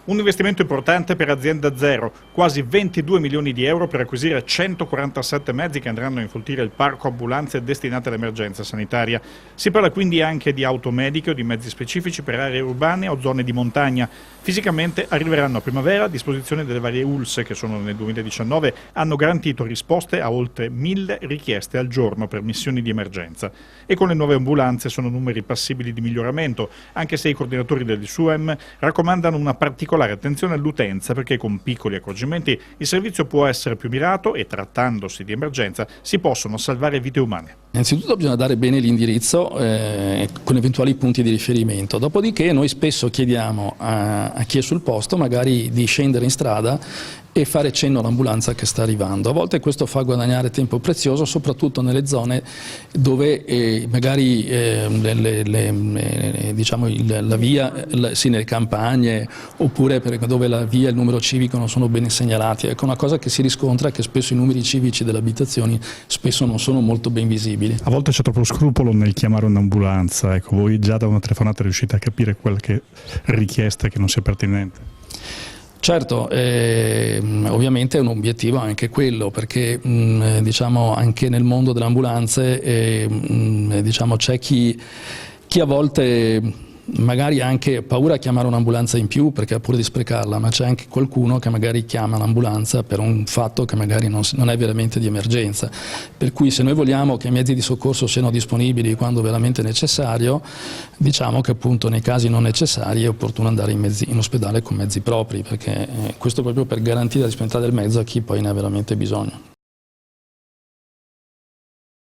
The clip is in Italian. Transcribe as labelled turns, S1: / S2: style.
S1: Un investimento importante per Azienda Zero, quasi 22 milioni di euro per acquisire 147 mezzi che andranno a infoltire il parco ambulanze destinate all'emergenza sanitaria. Si parla quindi anche di auto mediche o di mezzi specifici per aree urbane o zone di montagna. Fisicamente arriveranno a primavera a disposizione delle varie ULSE che nel 2019 hanno garantito risposte a oltre 1000 richieste al giorno per missioni di emergenza. E con le nuove ambulanze sono numeri passibili di miglioramento, anche se i coordinatori del SUEM raccomandano una particolare attenzione all'utenza perché con piccoli accorgimenti il servizio può essere più mirato e trattandosi di emergenza si possono salvare vite umane.
S2: Innanzitutto bisogna dare bene l'indirizzo con eventuali punti di riferimento, dopodiché noi spesso chiediamo a chi è sul posto magari di scendere in strada e fare cenno all'ambulanza che sta arrivando. A volte questo fa guadagnare tempo prezioso, soprattutto nelle zone dove magari diciamo la via, nelle campagne, oppure dove la via e il numero civico non sono ben segnalati. Ecco, una cosa che si riscontra è che spesso i numeri civici delle abitazioni spesso non sono molto ben visibili.
S3: A volte c'è troppo scrupolo nel chiamare un'ambulanza, ecco, voi già da una telefonata riuscite a capire qualche richiesta che non sia pertinente?
S2: Certo, ovviamente è un obiettivo anche quello, perché diciamo anche nel mondo delle ambulanze diciamo, c'è chi a volte magari ha anche paura a chiamare un'ambulanza in più perché ha paura di sprecarla, ma c'è anche qualcuno che magari chiama l'ambulanza per un fatto che magari non è veramente di emergenza. Per cui se noi vogliamo che i mezzi di soccorso siano disponibili quando veramente necessario, diciamo che appunto nei casi non necessari è opportuno andare in ospedale con mezzi propri, perché questo proprio per garantire la disponibilità del mezzo a chi poi ne ha veramente bisogno.